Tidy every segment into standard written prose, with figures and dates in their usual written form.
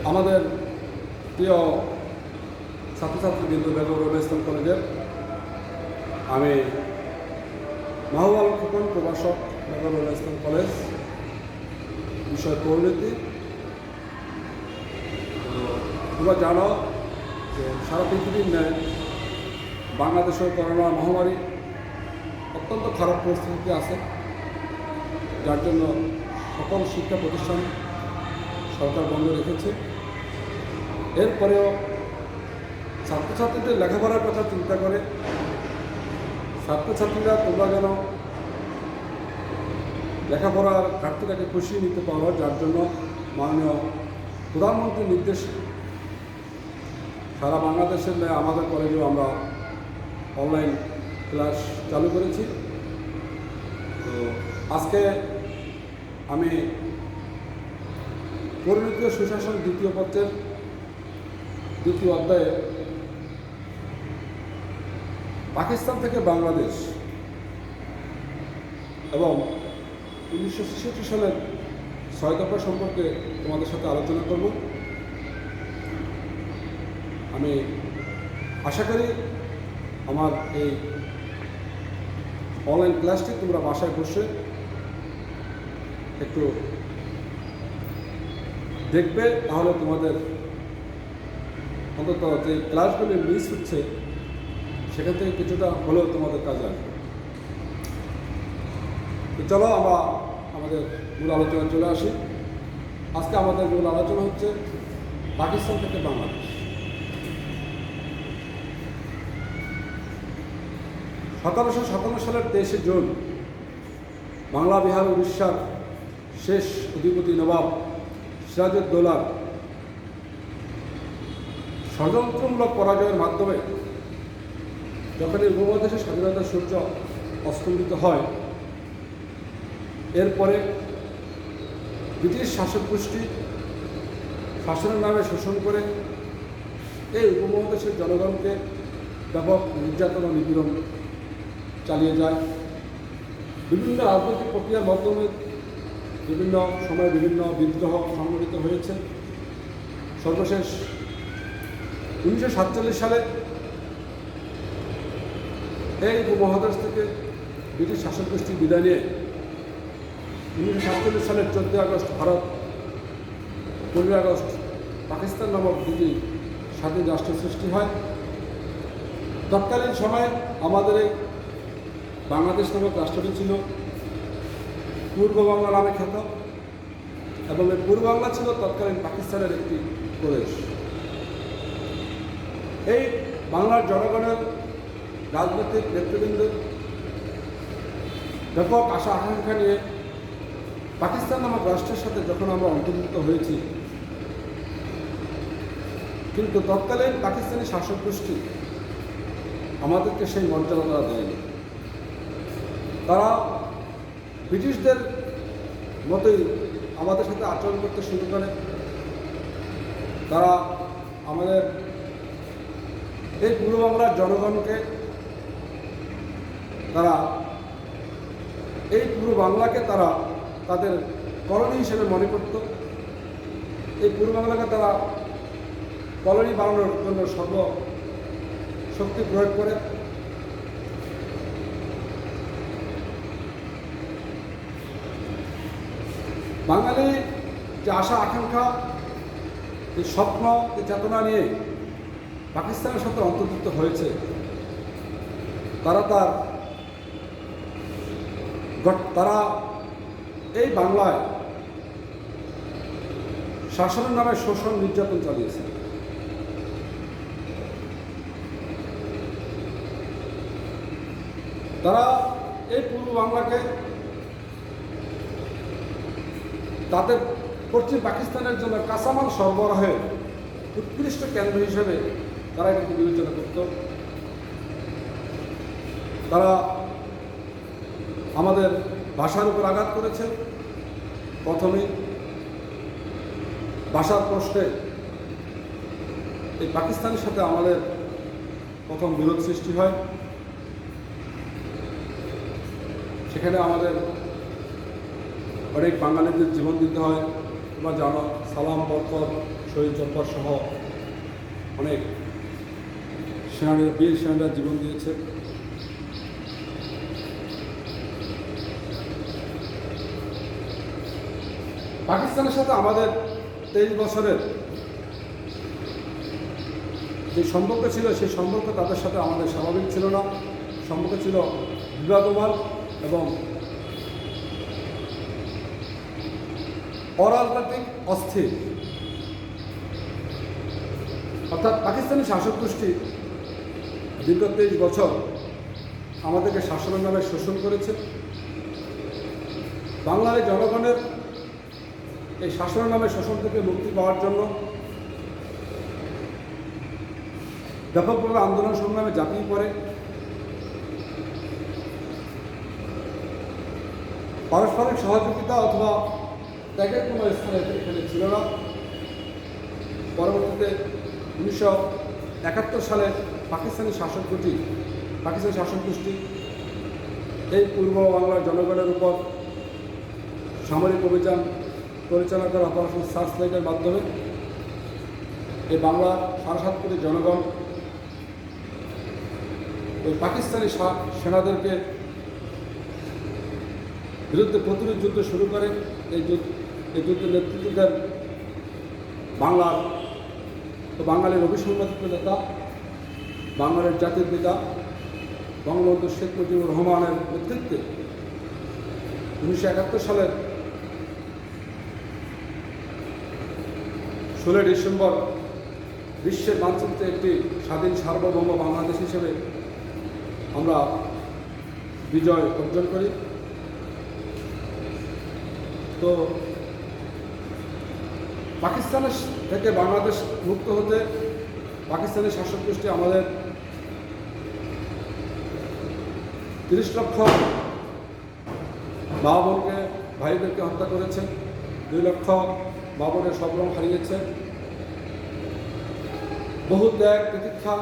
আমাদের প্রিয় ছাত্রছাত্রীবৃন্দ বেগম ইসলাম কলেজের আমি মাহবুব খোকন, প্রভাষক, বেগম ইসলাম কলেজ, বিষয় পরিণতি। তোমরা জানো যে সারা পৃথিবীর ন্যায় বাংলাদেশের করোনা মহামারী অত্যন্ত খারাপ পরিস্থিতিতে আছে, যার জন্য সকল শিক্ষা প্রতিষ্ঠান সরকার বন্ধ রেখেছে। এরপরেও ছাত্রছাত্রীদের লেখাপড়ার কথা চিন্তা করে ছাত্রছাত্রীরা তোমরা যেন লেখাপড়ার ঘাটতিটাকে পুষিয়ে নিতে পারো, যার জন্য মাননীয় প্রধানমন্ত্রীর নির্দেশ সারা বাংলাদেশের ন্যায় আমাদের কলেজেও আমরা অনলাইন ক্লাস চালু করেছি। তো আজকে আমি পরিণতি ও সুশাসন দ্বিতীয় পত্রের দ্বিতীয় অধ্যায়ে পাকিস্তান থেকে বাংলাদেশ এবং 1966 সালের 6 দফা সম্পর্কে তোমাদের সাথে আলোচনা করব। আমি আশা করি আমার এই অনলাইন ক্লাসটি তোমরা বাসায় বসে একটু দেখবে, তাহলে তোমাদের অন্তত যে ক্লাসগুলি মিস হচ্ছে সেখান থেকে কিছুটা হলেও তোমাদের কাজে আসবে। তো চলো আমরা আমাদের মূল আলোচনায় চলে আসি। আজকে আমাদের মূল আলোচনা হচ্ছে পাকিস্তান থেকে বাংলাদেশ। 1757 সালের 23 জুন বাংলা, বিহার, উড়িষ্যার শেষ অধিপতি নবাব সিরাজউদ্দৌলার ষড়যন্ত্রমূলক পরাজয়ের মাধ্যমে যখন এই উপমহাদেশের স্বাধীনতার সূর্য অস্তমিত হয়, এরপরে ব্রিটিশ শাসক গোষ্ঠী শাসনের নামে শোষণ করে এই উপমহাদেশের জনগণকে ব্যাপক নির্যাতন ও নিপীড়ন চালিয়ে যায়। বিভিন্ন রাজনৈতিক প্রক্রিয়ার মাধ্যমে বিভিন্ন সময়ে বিভিন্ন বিদ্রোহ সংগঠিত হয়েছে। সর্বশেষ 1947 সালে এই উপমহাদেশ থেকে ব্রিটিশ শাসক গোষ্ঠী বিদায় নিয়ে 1947 সালের 14 আগস্ট ভারত, 15 আগস্ট পাকিস্তান নামক দুটি স্বাধীন রাষ্ট্র সৃষ্টি হয়। তৎকালীন সময়ে আমাদের এই বাংলাদেশ নামক রাষ্ট্রটি ছিল পূর্ব বাংলা নামে খ্যাত, এবং এই পূর্ব বাংলা ছিল তৎকালীন পাকিস্তানের একটি প্রদেশ। এই বাংলার জনগণের রাজনৈতিক নেতৃবৃন্দের ব্যাপক আশা আকাঙ্ক্ষা নিয়ে পাকিস্তান নামক রাষ্ট্রের সাথে যখন আমরা অন্তর্ভুক্ত হয়েছি, কিন্তু তৎকালীন পাকিস্তানি শাসক গোষ্ঠী আমাদেরকে সেই মর্যাদা তারা দেয়নি। তারা ব্রিটিশদের মতোই আমাদের সাথে আচরণ করতে শুরু করে। তারা আমাদের এই পূর্ব বাংলার জনগণকে, তারা এই পূর্ব বাংলাকে তারা তাদের কলোনি হিসেবে মনে করত। এই পূর্ব বাংলাকে তারা কলোনি বানানোর জন্য সর্বশক্তি প্রয়োগ করে। বাঙালি যে আশা আকাঙ্ক্ষা, এই স্বপ্ন, এই চেতনা নিয়ে পাকিস্তানের সাথে অন্তর্ভুক্ত হয়েছে, তারা এই বাংলায় শাসনের নামে শোষণ নির্যাতন চালিয়েছে। তারা এই পূর্ব বাংলাকে তাদের পশ্চিম পাকিস্তানের জন্য কাঁচামাল সরবরাহের উৎকৃষ্ট কেন্দ্র হিসেবে তারা কিন্তু বিবেচনা করত। তারা আমাদের ভাষার উপর আঘাত করেছে। প্রথমে ভাষার প্রশ্নে এই পাকিস্তানের সাথে আমাদের প্রথম বিরোধ সৃষ্টি হয়। সেখানে আমাদের অনেক বাঙালিদের জীবন দিতে হয়, তোমরা জানো, সালাম, বরকত, শহীদ জব্বার সহ অনেক সেনানীরা, বীর সেনানীরা জীবন দিয়েছে। পাকিস্তানের সাথে আমাদের 23 বছরের যে সম্পর্ক ছিল, সেই সম্পর্ক তাদের সাথে আমাদের স্বাভাবিক ছিল না। সম্পর্ক ছিল বিবাদমান এবং অরাজনৈতিক, অস্থির। অর্থাৎ পাকিস্তানি শাসক গোষ্ঠী দীর্ঘ 23 বছর আমাদেরকে শাসনের নামে শোষণ করেছে। বাংলার জনগণের এই শাসনের নামে শোষণ থেকে মুক্তি পাওয়ার জন্য ব্যাপকভাবে আন্দোলন সংগ্রামে ঝাঁপিয়ে পড়ে। পারস্পরিক সহযোগিতা অথবা ত্যাগের কোনো স্থান এখানে ছিল না। পরবর্তীতে 1971 সালে পাকিস্তানি শাসক গোষ্ঠী এই পূর্ব বাংলার জনগণের উপর সামরিক অভিযান পরিচালনা করা অপারেশন সার্চলাইটের মাধ্যমে এই বাংলা 7.5 কোটি জনগণ ওই পাকিস্তানি সেনাদেরকে বিরুদ্ধে প্রতিরোধ যুদ্ধ শুরু করে। এই যুদ্ধের নেতৃত্ব দেন বাঙালির অভিসংবাদিত নেতা, বাঙালির জাতির পিতা বঙ্গবন্ধু শেখ মুজিবুর রহমানের নেতৃত্বে 1971 সালের 16 ডিসেম্বর বিশ্বের মানচিত্রে একটি স্বাধীন সার্বভৌম বাংলাদেশ হিসেবে আমরা বিজয় অর্জন করি। তো পাকিস্তানের থেকে বাংলাদেশ মুক্ত হতে পাকিস্তানি শাসক গোষ্ঠী আমাদের 30 লক্ষ মা বোনকে, ভাইদেরকে হত্যা করেছে। 2 লক্ষ মা বোনের সম্ভ্রম হারিয়েছে। বহু ত্যাগ, প্রতীক্ষা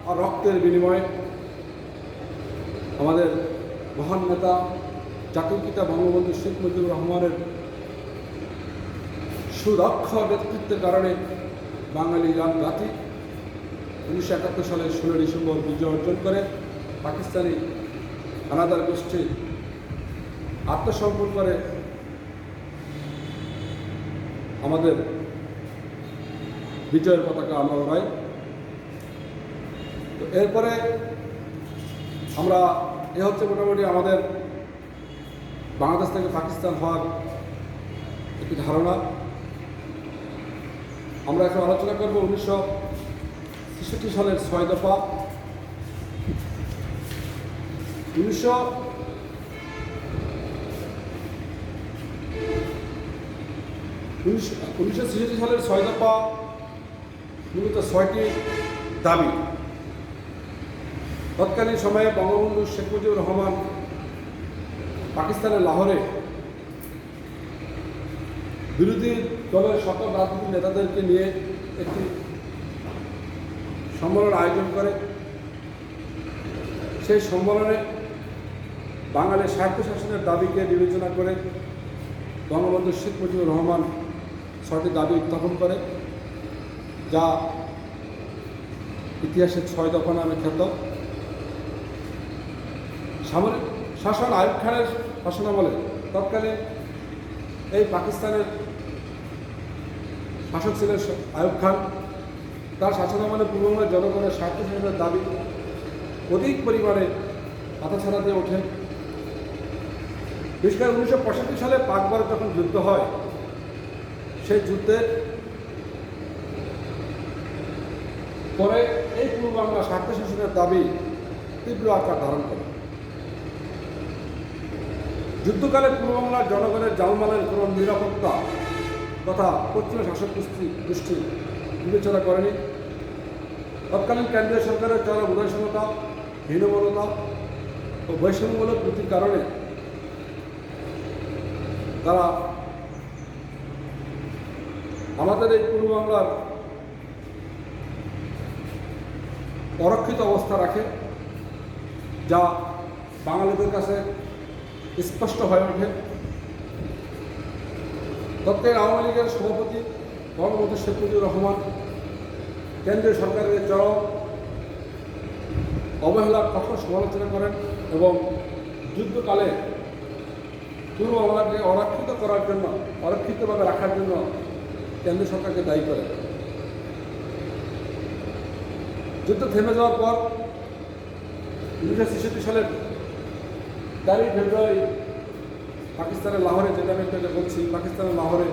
আর রক্তের বিনিময়ে আমাদের মহান নেতা, জাতির পিতা বঙ্গবন্ধু শেখ মুজিবুর রহমানের সুদক্ষ নেতৃত্বের কারণে বাঙালি জাতি 1971 সালের 16 ডিসেম্বর বিজয় অর্জন করে। পাকিস্তানি হানাদার গোষ্ঠী আত্মসমর্পণ করে আমাদের বিজয়ের পতাকা আমরা ওড়াই। তো এরপরে আমরা হচ্ছে মোটামুটি আমাদের বাংলাদেশ থেকে পাকিস্তান হওয়ার একটি ধারণা। আমরা এখন আলোচনা করব 1963 সালের 6 দফা। 1963 সালের 6 দফা মূলত 6টি দাবি। তৎকালীন সময়ে বঙ্গবন্ধু শেখ মুজিবুর রহমান পাকিস্তানের লাহোরে বিরোধী দলের সকল রাজনৈতিক নেতাদেরকে নিয়ে একটি সম্মেলন আয়োজন করে। সেই সম্মেলনে বাঙালির স্বায়ত্তশাসনের দাবিকে বিবেচনা করে বঙ্গবন্ধু শেখ মুজিবুর রহমান 6টি দাবি উত্থাপন করে, যা ইতিহাসের 6 দফা নামে খ্যাত। সামরিক শাসন আইয়ুব খানের শাসনামলে তৎকালীন এই পাকিস্তানের শাসক ছিলেন আইয়ুব খান। তার শাসনামলে পূর্ববঙ্গের জনগণের স্বায়ত্তশাসনের দাবি অধিক পরিমাণে হাতছাড়া দিয়ে ওঠে। বিশেষ করে 1965 সালে পাক ভারত যখন যুদ্ধ হয়, সেই যুদ্ধে পরে এই পূর্ব বাংলা স্বায়ত্তশাসনের দাবি তীব্র আকার ধারণ করে। যুদ্ধকালে পূর্ব বাংলার জনগণের জালমালের কোনো নিরাপত্তা তথা পশ্চিমা শাসক গোষ্ঠী বিবেচনা করেনি। তৎকালীন কেন্দ্রীয় সরকারের চরম উদাসীনতা, হীনমনতা ও বৈষম্যমূলক নীতির কারণে তারা আমাদের এই পূর্ব বাংলার অরক্ষিত অবস্থা রাখে, যা বাঙালিদের কাছে স্পষ্ট হয়ে ওঠে। তৎকালীন আওয়ামী লীগের সভাপতি বঙ্গবন্ধু শেখ মুজিবুর রহমান কেন্দ্রীয় সরকারের চরম অবহেলার কঠোর সমালোচনা করেন এবং যুদ্ধকালে পূর্ব বাংলাকে অরক্ষিতভাবে রাখার জন্য কেন্দ্র সরকারকে দায়ী করেন। যুদ্ধ থেমে যাওয়ার পর 1966 সালের 4 ফেব্রুয়ারি পাকিস্তানের লাহোরে, যেটা আমি আপনাকে বলছি, পাকিস্তানের লাহোরে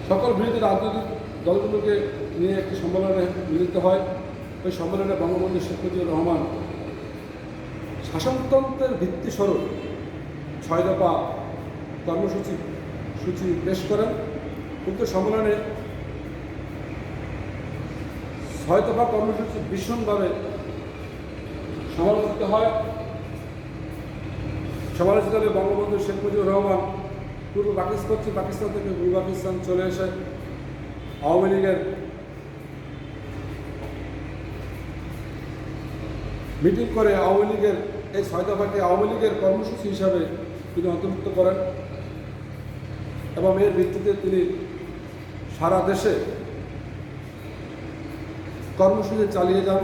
সকল বিরোধী রাজনৈতিক দলগুলোকে নিয়ে একটি সম্মেলনে মিলিত হয়। ওই সম্মেলনে বঙ্গবন্ধু শেখ মুজিবুর রহমান শাসনতন্ত্রের ভিত্তিস্বরূপ 6 দফা কর্মসূচি পেশ করেন। কিন্তু সম্মেলনে 6 দফা কর্মসূচি ভীষণভাবে সমালোচিত হয়। সমালোচিত হলে বঙ্গবন্ধু শেখ মুজিবুর রহমান পশ্চিম পাকিস্তান থেকে পূর্ব পাকিস্তান চলে এসে আওয়ামী লীগের মিটিং করে আওয়ামী লীগের এই 6 দফাকে আওয়ামী লীগের কর্মসূচি হিসাবে তিনি অন্তর্ভুক্ত করেন এবং এর ভিত্তিতে তিনি সারা দেশে কর্মসূচি চালিয়ে যান,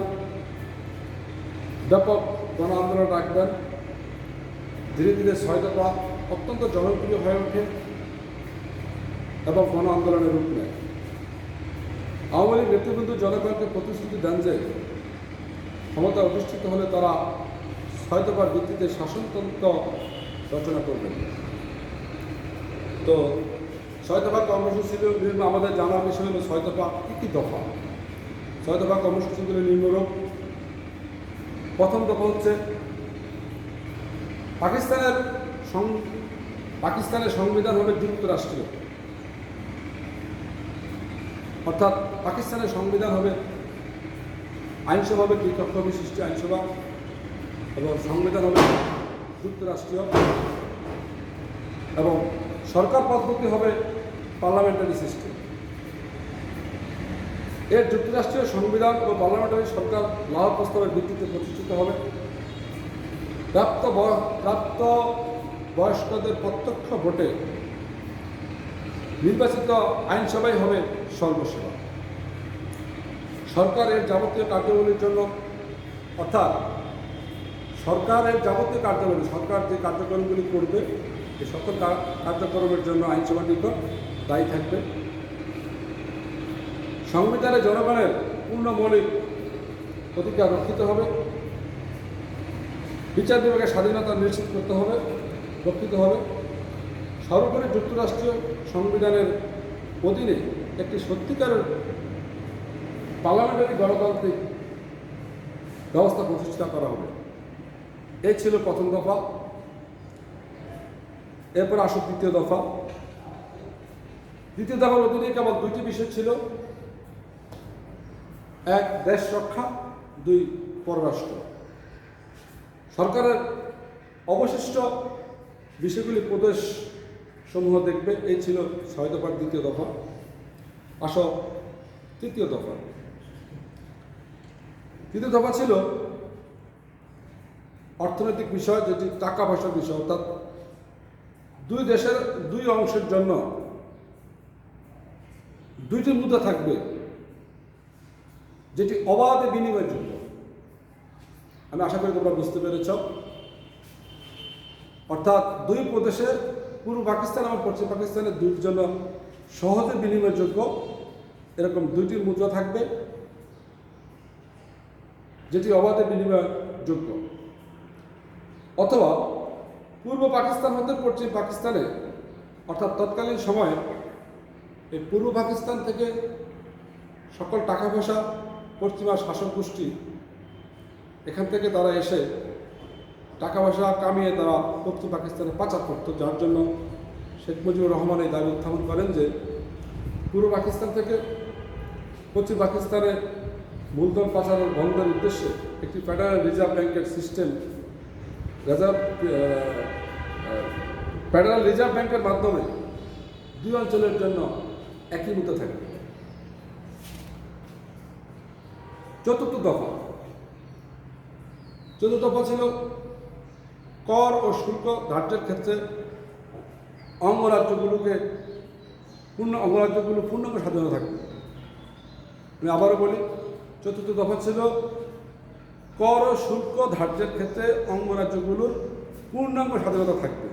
ব্যাপক গণ আন্দোলন রাখবেন। ধীরে ধীরে 6 দফা অত্যন্ত জনপ্রিয় হয়ে ওঠে এবং গণ আন্দোলনের রূপ নেয়। আওয়ামী লীগ নেতৃবৃন্দ জনগণকে প্রতিশ্রুতি দেন যে ক্ষমতা অধিষ্ঠিত হলে তারা 6 দফার ভিত্তিতে শাসনতন্ত্র রচনা করবেন। তো 6 দফা কর্মসূচিগুলো আমাদের জানার বিষয় হলো 6 দফা কী দফা। 6 দফা কর্মসূচিগুলো নিম্নরূপ। প্রথম দফা হচ্ছে পাকিস্তানের সংবিধান হবে যুক্তরাষ্ট্রীয়, অর্থাৎ পাকিস্তানের সংবিধান হবে আইনসভাবে দ্বিকক্ষ বিশিষ্ট আইনসভা এবং সংবিধান হবে যুক্তরাষ্ট্রীয় এবং সরকার পদ্ধতি হবে পার্লামেন্টারি সিস্টেম। এর যুক্তরাষ্ট্রীয় সংবিধান ও পার্লামেন্টারি সরকার লাহোর প্রস্তাবের ভিত্তিতে প্রতিষ্ঠিত হবে। প্রাপ্ত বয়স্কদের প্রত্যক্ষ ভোটে নির্বাচিত আইনসভাই হবে সর্বসেবা। সরকারের যাবতীয় কার্যাবলীর জন্য, অর্থাৎ সরকারের যাবতীয় কার্যাবলী, সরকার যে কার্যক্রমগুলি করবে এই সকল কার্যক্রমের জন্য আইনসভার নিকট দায়ী থাকবে। সংবিধানে জনগণের পূর্ণ মৌলিক অধিকার রক্ষিত হবে। বিচার বিভাগের স্বাধীনতা নিশ্চিত রক্ষিত হবে। সর্বোপরি যুক্তরাষ্ট্রীয় সংবিধানের অধীনে একটি সত্যিকারের পার্লামেন্টারি গণতান্ত্রিক ব্যবস্থা প্রতিষ্ঠা করা হবে। এই ছিল প্রথম দফা। এরপর আসুক দ্বিতীয় দফা। দ্বিতীয় দফার অধীনে কেবল 2টি বিষয় ছিল: 1 দেশ রক্ষা, 2 পররাষ্ট্র। সরকারের অবশিষ্ট বিষয়গুলি প্রদেশ সমূহ দেখবে। এই ছিল 6 দফার দ্বিতীয় দফা। আসো তৃতীয় দফা। তৃতীয় দফা ছিল অর্থনৈতিক বিষয়, যেটি টাকা পয়সার বিষয়, অর্থাৎ 2 দেশের 2 অংশের জন্য 2টি মুদ্রা থাকবে যেটি অবাধে বিনিময়যোগ্য। আমি আশা করি তোমরা বুঝতে পেরেছ। অর্থাৎ 2 প্রদেশে পূর্ব পাকিস্তান এবং পশ্চিম পাকিস্তানের 2টির জন্য সহজে বিনিময়যোগ্য এরকম 2টি মুদ্রা থাকবে যেটি অবাধে বিনিময়যোগ্য। অথবা পূর্ব পাকিস্তান হতে পশ্চিম পাকিস্তানে, অর্থাৎ তৎকালীন সময়ে এই পূর্ব পাকিস্তান থেকে সকল টাকা পয়সা পশ্চিমা শাসক গোষ্ঠী এখান থেকে তারা এসে টাকা পয়সা কামিয়ে তারা পশ্চিম পাকিস্তানে পাচার করত, যার জন্য শেখ মুজিবুর রহমান এই দাবি উত্থাপন করেন যে পূর্ব পাকিস্তান থেকে পশ্চিম পাকিস্তানে মূলধন পাচার বন্ধের উদ্দেশ্যে একটি ফেডারেল রিজার্ভ ব্যাংকের সিস্টেম, ফেডারেল রিজার্ভ ব্যাংকের মাধ্যমে 2 অঞ্চলের জন্য একই মুদ্রা থাকবে। চতুর্থ দফা ছিল কর ও শুল্ক ধার্যের ক্ষেত্রে অঙ্গরাজ্যগুলো পূর্ণাঙ্গ স্বাধীনতা থাকবে। আমি আবারও বলি, চতুর্থ দফা ছিল কর ও শুল্ক ধার্যের ক্ষেত্রে অঙ্গরাজ্যগুলোর পূর্ণাঙ্গ স্বাধীনতা থাকবে।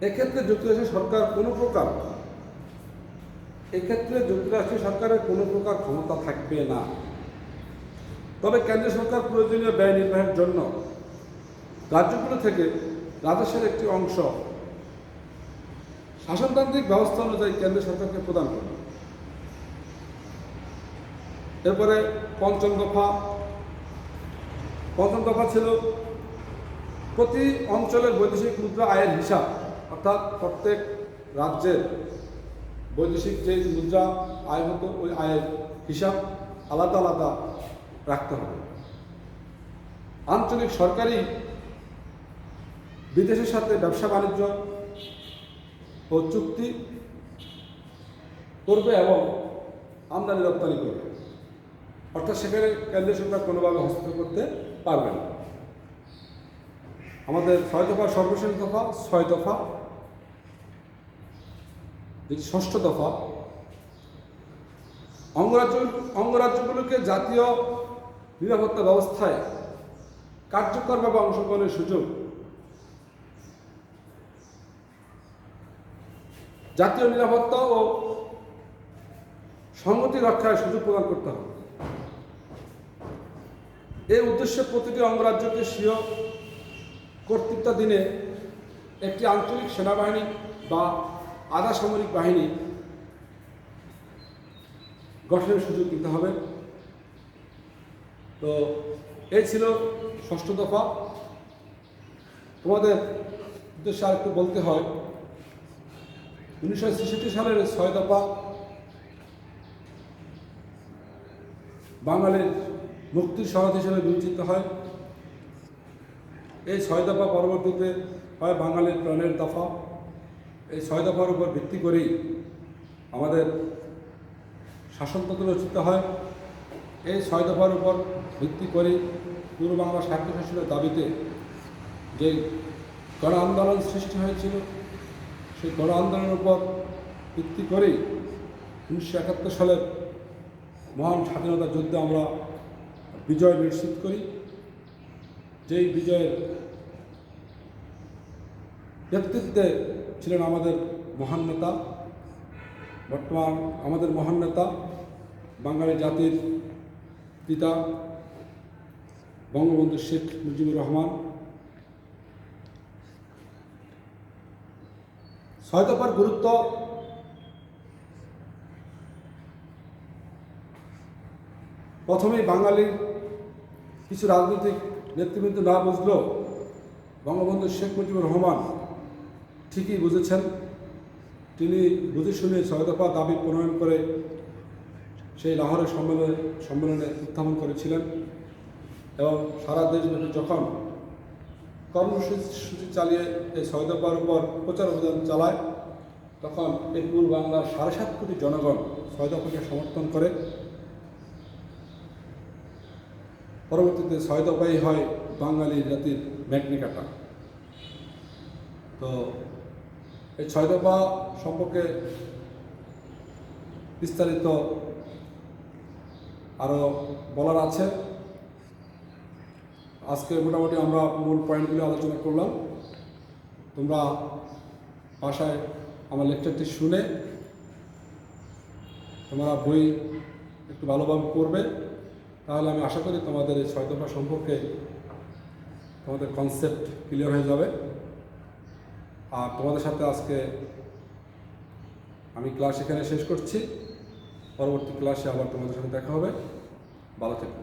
এক্ষেত্রে যুক্তরাষ্ট্রের সরকারের কোনো প্রকার ক্ষমতা থাকবে না। তবে কেন্দ্রীয় সরকার প্রয়োজনীয় ব্যয় নির্বাহের জন্য রাজ্যগুলো থেকে রাজস্বের একটি অংশ শাসনতান্ত্রিক ব্যবস্থা অনুযায়ী কেন্দ্র সরকারকে প্রদান করবে। এরপরে পঞ্চম দফা ছিল প্রতি অঞ্চলের বৈদেশিক মুদ্রা আয়ের হিসাব, অর্থাৎ প্রত্যেক রাজ্যের বৈদেশিক যে মুদ্রা আয় হতো ওই আয়ের হিসাব আলাদা আলাদা রাখতে হবে। আঞ্চলিক সরকারি বিদেশের সাথে ব্যবসা বাণিজ্য ও চুক্তি করবে এবং আমদানি রপ্তানি করবে, অর্থাৎ সেখানে কেন্দ্রীয় সরকার কোনোভাবে হস্তক্ষেপ করতে পারবে না। আমাদের 6 দফার সর্বশেষ দফা 6 দফা, যেটি ষষ্ঠ দফা, অঙ্গরাজ্যগুলোকে জাতীয় নিরাপত্তা ব্যবস্থায় কার্যকরভাবে অংশগ্রহণের সুযোগ, জাতীয় নিরাপত্তা ও সংহতি রক্ষার সুযোগ প্রদান করতে হবে। এই উদ্দেশ্যে প্রতিটি অঙ্গরাজ্যকে স্বীয় কর্তৃত্বাধীনে একটি আঞ্চলিক সেনাবাহিনী বা আধা সামরিক বাহিনী গঠনের সুযোগ দিতে হবে। তো এই ছিল ষষ্ঠ দফা। তোমাদের উদ্দেশ্যে আর একটু বলতে হয়, 1966 সালের 6 দফা বাঙালির মুক্তির সনদ হিসেবে বিবেচিত হয়। এই 6 দফা পরবর্তীতে হয় বাঙালির প্রাণের দফা। এই 6 দফার উপর ভিত্তি করেই আমাদের শাসনতন্ত্র রচিত হয়। এই 6 দফার উপর ভিত্তি করেই পূর্ব বাংলা স্বায়ত্তশাসনের দাবিতে যে গণ আন্দোলন সৃষ্টি হয়েছিল, সেই গণ আন্দোলনের উপর ভিত্তি করেই 1971 সালের মহান স্বাধীনতা যুদ্ধে আমরা বিজয় নিশ্চিত করি। যেই বিজয়ের নেতৃত্বে ছিলেন আমাদের মহান নেতা, বর্তমান আমাদের মহান নেতা, বাঙালি জাতির পিতা বঙ্গবন্ধু শেখ মুজিবুর রহমান। 6 দফার গুরুত্ব প্রথমেই বাঙালির কিছু রাজনৈতিক নেতৃবৃন্দ না বুঝলেও বঙ্গবন্ধু শেখ মুজিবুর রহমান ঠিকই বুঝেছেন। তিনি বুঝে শুনে 6 দফা দাবি প্রণয়ন করে সেই লাহোরের সম্মেলনে উত্থাপন করেছিলেন এবং সারা দেশব্যাপী যখন কর্মসূচি চালিয়ে এই 6 দফার উপর প্রচার অভিযান চালায়, তখন এই পূর্ব বাংলার 7.5 কোটি জনগণ 6 দফাকে সমর্থন করে। পরবর্তীতে 6 দফাই হয় বাঙালি জাতির ম্যাগনা কার্টা। তো এই 6 দফা সম্পর্কে বিস্তারিত আরও বলার আছে। আজকে মোটামুটি আমরা মূল পয়েন্টগুলো আলোচনা করলাম। তোমরা বাসায় আমার লেকচারটি শুনে তোমরা বই একটু ভালোভাবে পড়বে, তাহলে আমি আশা করি তোমাদের এই 6 দফা সম্পর্কে তোমাদের কনসেপ্ট ক্লিয়ার হয়ে যাবে। আর তোমাদের সাথে আজকে আমি ক্লাস এখানে শেষ করছি। পরবর্তী ক্লাসে আবার তোমাদের সাথে দেখা হবে। ভালো থেকো।